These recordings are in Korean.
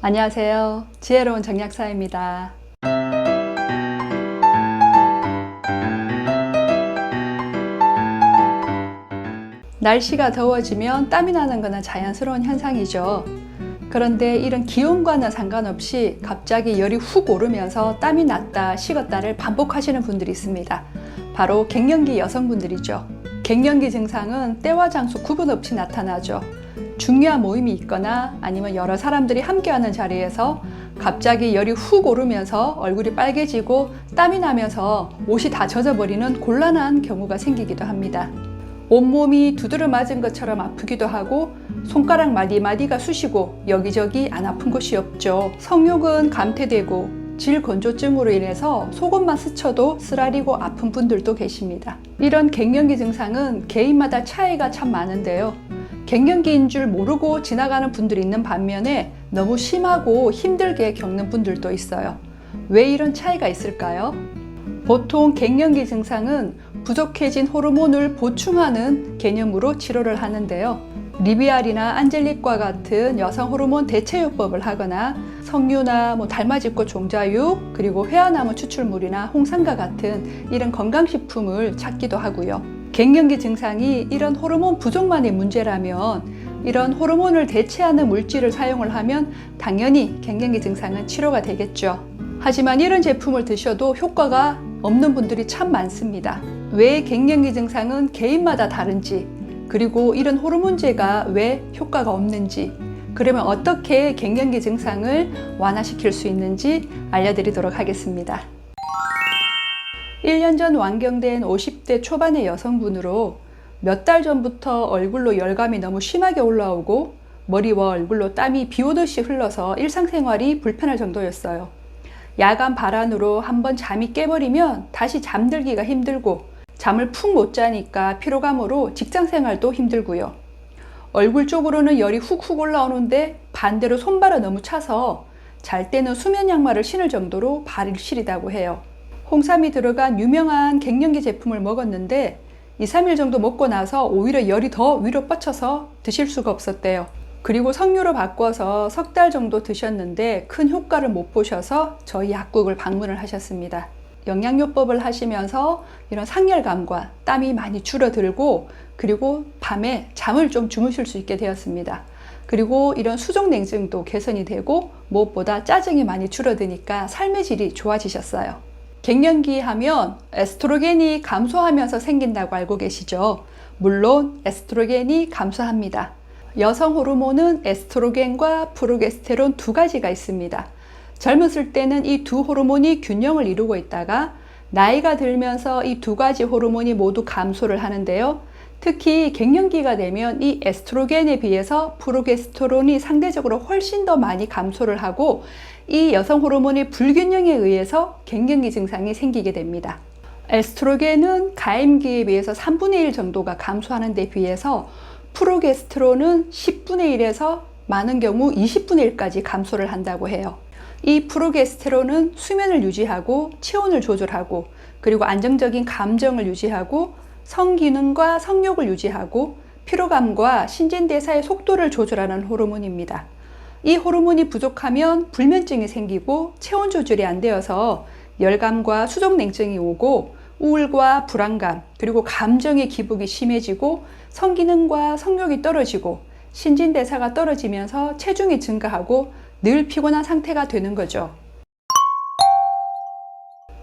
안녕하세요. 지혜로운 정약사입니다. 날씨가 더워지면 땀이 나는 것은 자연스러운 현상이죠. 그런데 이런 기온과는 상관없이 갑자기 열이 훅 오르면서 땀이 났다 식었다를 반복하시는 분들이 있습니다. 바로 갱년기 여성분들이죠. 갱년기 증상은 때와 장소 구분 없이 나타나죠. 중요한 모임이 있거나 아니면 여러 사람들이 함께하는 자리에서 갑자기 열이 훅 오르면서 얼굴이 빨개지고 땀이 나면서 옷이 다 젖어버리는 곤란한 경우가 생기기도 합니다. 온몸이 두드러 맞은 것처럼 아프기도 하고 손가락 마디마디가 쑤시고 여기저기 안 아픈 곳이 없죠. 성욕은 감퇴되고 질건조증으로 인해서 속옷만 스쳐도 쓰라리고 아픈 분들도 계십니다. 이런 갱년기 증상은 개인마다 차이가 참 많은데요. 갱년기인 줄 모르고 지나가는 분들이 있는 반면에 너무 심하고 힘들게 겪는 분들도 있어요. 왜 이런 차이가 있을까요? 보통 갱년기 증상은 부족해진 호르몬을 보충하는 개념으로 치료를 하는데요. 리비알이나 안젤릭과 같은 여성 호르몬 대체요법을 하거나 석류나 달맞이꽃 종자유, 그리고 회화나무 추출물이나 홍삼과 같은 이런 건강식품을 찾기도 하고요. 갱년기 증상이 이런 호르몬 부족만의 문제라면 이런 호르몬을 대체하는 물질을 사용을 하면 당연히 갱년기 증상은 치료가 되겠죠. 하지만 이런 제품을 드셔도 효과가 없는 분들이 참 많습니다. 왜 갱년기 증상은 개인마다 다른지, 그리고 이런 호르몬제가 왜 효과가 없는지, 그러면 어떻게 갱년기 증상을 완화시킬 수 있는지 알려드리도록 하겠습니다. 1년 전 완경된 50대 초반의 여성분으로 몇 달 전부터 얼굴로 열감이 너무 심하게 올라오고 머리와 얼굴로 땀이 비 오듯이 흘러서 일상생활이 불편할 정도였어요. 야간 발안으로 한번 잠이 깨버리면 다시 잠들기가 힘들고 잠을 푹 못 자니까 피로감으로 직장생활도 힘들고요. 얼굴 쪽으로는 열이 훅훅 올라오는데 반대로 손발은 너무 차서 잘 때는 수면 양말을 신을 정도로 발이 시리다고 해요. 홍삼이 들어간 유명한 갱년기 제품을 먹었는데 2, 3일 정도 먹고 나서 오히려 열이 더 위로 뻗쳐서 드실 수가 없었대요. 그리고 석류로 바꿔서 석 달 정도 드셨는데 큰 효과를 못 보셔서 저희 약국을 방문을 하셨습니다. 영양요법을 하시면서 이런 상열감과 땀이 많이 줄어들고 그리고 밤에 잠을 좀 주무실 수 있게 되었습니다. 그리고 이런 수족냉증도 개선이 되고 무엇보다 짜증이 많이 줄어드니까 삶의 질이 좋아지셨어요. 갱년기 하면 에스트로겐이 감소하면서 생긴다고 알고 계시죠? 물론 에스트로겐이 감소합니다. 여성 호르몬은 에스트로겐과 프로게스테론 두 가지가 있습니다. 젊었을 때는 이 두 호르몬이 균형을 이루고 있다가 나이가 들면서 이 두 가지 호르몬이 모두 감소를 하는데요. 특히 갱년기가 되면 이 에스트로겐에 비해서 프로게스테론이 상대적으로 훨씬 더 많이 감소를 하고 이 여성 호르몬의 불균형에 의해서 갱년기 증상이 생기게 됩니다. 에스트로겐은 가임기에 비해서 3분의 1 정도가 감소하는 데 비해서 프로게스테론은 10분의 1에서 많은 경우 20분의 1까지 감소를 한다고 해요. 이 프로게스테론은 수면을 유지하고 체온을 조절하고 그리고 안정적인 감정을 유지하고 성기능과 성욕을 유지하고 피로감과 신진대사의 속도를 조절하는 호르몬입니다. 이 호르몬이 부족하면 불면증이 생기고 체온 조절이 안 되어서 열감과 수족냉증이 오고 우울과 불안감 그리고 감정의 기복이 심해지고 성기능과 성욕이 떨어지고 신진대사가 떨어지면서 체중이 증가하고 늘 피곤한 상태가 되는 거죠.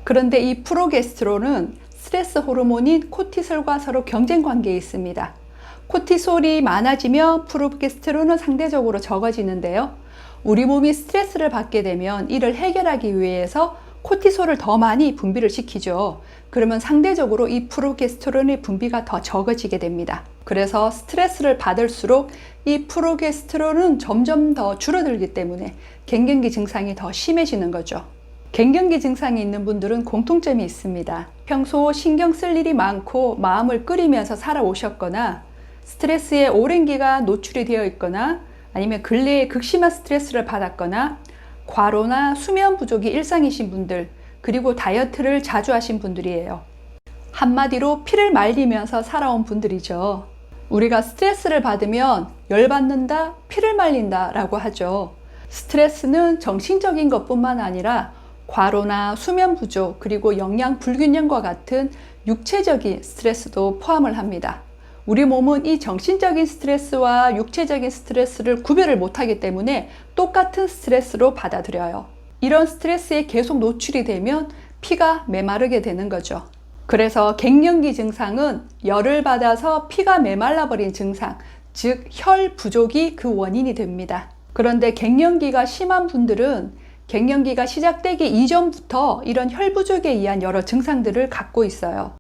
그런데 이 프로게스테론은 스트레스 호르몬인 코티솔과 서로 경쟁 관계에 있습니다. 코티솔이 많아지면 프로게스테론은 상대적으로 적어지는데요. 우리 몸이 스트레스를 받게 되면 이를 해결하기 위해서 코티솔을 더 많이 분비를 시키죠. 그러면 상대적으로 이 프로게스테론의 분비가 더 적어지게 됩니다. 그래서 스트레스를 받을수록 이 프로게스테론은 점점 더 줄어들기 때문에 갱년기 증상이 더 심해지는 거죠. 갱년기 증상이 있는 분들은 공통점이 있습니다. 평소 신경 쓸 일이 많고 마음을 끓이면서 살아오셨거나 스트레스에 오랜 기간 노출이 되어 있거나 아니면 근래에 극심한 스트레스를 받았거나 과로나 수면 부족이 일상이신 분들, 그리고 다이어트를 자주 하신 분들이에요. 한마디로 피를 말리면서 살아온 분들이죠. 우리가 스트레스를 받으면 열받는다, 피를 말린다 라고 하죠. 스트레스는 정신적인 것뿐만 아니라 과로나 수면 부족, 그리고 영양 불균형과 같은 육체적인 스트레스도 포함을 합니다. 우리 몸은 이 정신적인 스트레스와 육체적인 스트레스를 구별을 못하기 때문에 똑같은 스트레스로 받아들여요. 이런 스트레스에 계속 노출이 되면 피가 메마르게 되는 거죠. 그래서 갱년기 증상은 열을 받아서 피가 메말라 버린 증상, 즉 혈 부족이 그 원인이 됩니다. 그런데 갱년기가 심한 분들은 갱년기가 시작되기 이전부터 이런 혈 부족에 의한 여러 증상들을 갖고 있어요.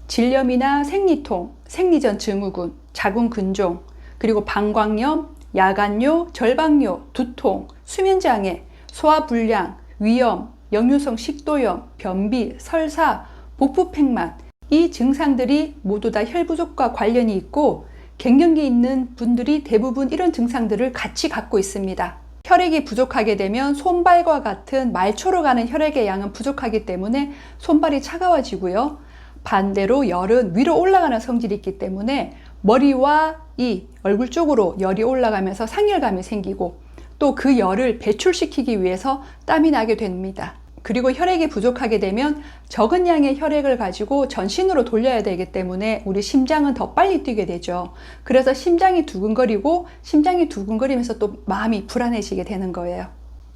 질염이나 생리통, 생리전 증후군, 자궁근종, 그리고 방광염, 야간요, 절박요, 두통, 수면장애, 소화불량, 위염, 역류성 식도염, 변비, 설사, 복부팽만, 이 증상들이 모두 다 혈부족과 관련이 있고 갱년기 있는 분들이 대부분 이런 증상들을 같이 갖고 있습니다. 혈액이 부족하게 되면 손발과 같은 말초로 가는 혈액의 양은 부족하기 때문에 손발이 차가워지고요. 반대로 열은 위로 올라가는 성질이 있기 때문에 머리와 이 얼굴 쪽으로 열이 올라가면서 상열감이 생기고 또 그 열을 배출시키기 위해서 땀이 나게 됩니다. 그리고 혈액이 부족하게 되면 적은 양의 혈액을 가지고 전신으로 돌려야 되기 때문에 우리 심장은 더 빨리 뛰게 되죠. 그래서 심장이 두근거리고 심장이 두근거리면서 또 마음이 불안해지게 되는 거예요.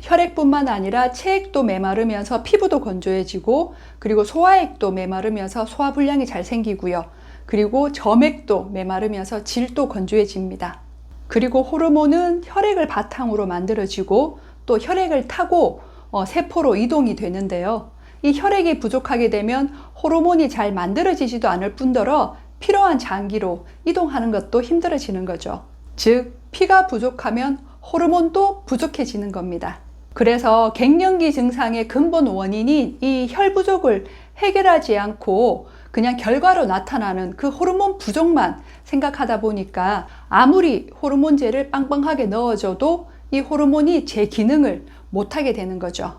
혈액뿐만 아니라 체액도 메마르면서 피부도 건조해지고 그리고 소화액도 메마르면서 소화불량이 잘 생기고요. 그리고 점액도 메마르면서 질도 건조해집니다. 그리고 호르몬은 혈액을 바탕으로 만들어지고 또 혈액을 타고 세포로 이동이 되는데요. 이 혈액이 부족하게 되면 호르몬이 잘 만들어지지도 않을 뿐더러 필요한 장기로 이동하는 것도 힘들어지는 거죠. 즉, 피가 부족하면 호르몬도 부족해지는 겁니다. 그래서 갱년기 증상의 근본 원인인 이 혈 부족을 해결하지 않고 그냥 결과로 나타나는 그 호르몬 부족만 생각하다 보니까 아무리 호르몬제를 빵빵하게 넣어줘도 이 호르몬이 제 기능을 못하게 되는 거죠.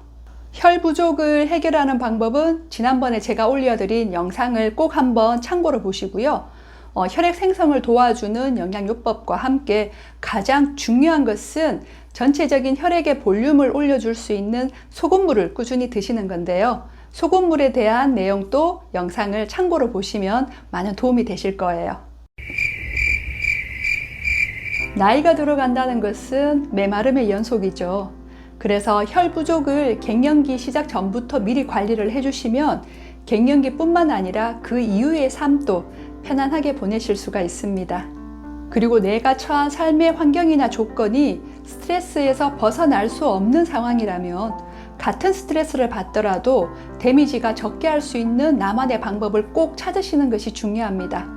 혈 부족을 해결하는 방법은 지난번에 제가 올려드린 영상을 꼭 한번 참고로 보시고요. 혈액 생성을 도와주는 영양요법과 함께 가장 중요한 것은 전체적인 혈액의 볼륨을 올려줄 수 있는 소금물을 꾸준히 드시는 건데요. 소금물에 대한 내용도 영상을 참고로 보시면 많은 도움이 되실 거예요. 나이가 들어간다는 것은 메마름의 연속이죠. 그래서 혈 부족을 갱년기 시작 전부터 미리 관리를 해주시면 갱년기뿐만 아니라 그 이후의 삶도 편안하게 보내실 수가 있습니다. 그리고 내가 처한 삶의 환경이나 조건이 스트레스에서 벗어날 수 없는 상황이라면 같은 스트레스를 받더라도 데미지가 적게 할 수 있는 나만의 방법을 꼭 찾으시는 것이 중요합니다.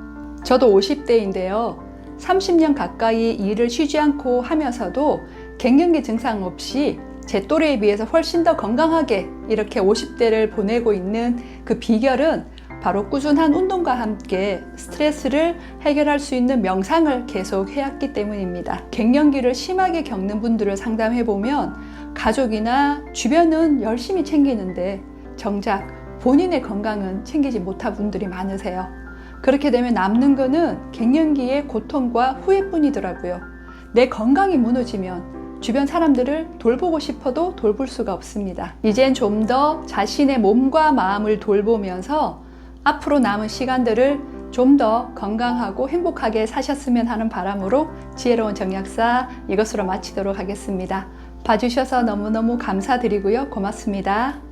저도 50대인데요. 30년 가까이 일을 쉬지 않고 하면서도 갱년기 증상 없이 제 또래에 비해서 훨씬 더 건강하게 이렇게 50대를 보내고 있는 그 비결은 바로 꾸준한 운동과 함께 스트레스를 해결할 수 있는 명상을 계속 해왔기 때문입니다. 갱년기를 심하게 겪는 분들을 상담해보면 가족이나 주변은 열심히 챙기는데 정작 본인의 건강은 챙기지 못한 분들이 많으세요. 그렇게 되면 남는 거는 갱년기의 고통과 후회뿐이더라고요. 내 건강이 무너지면 주변 사람들을 돌보고 싶어도 돌볼 수가 없습니다. 이젠 좀 더 자신의 몸과 마음을 돌보면서 앞으로 남은 시간들을 좀 더 건강하고 행복하게 사셨으면 하는 바람으로 지혜로운 정약사 이것으로 마치도록 하겠습니다. 봐주셔서 너무너무 감사드리고요. 고맙습니다.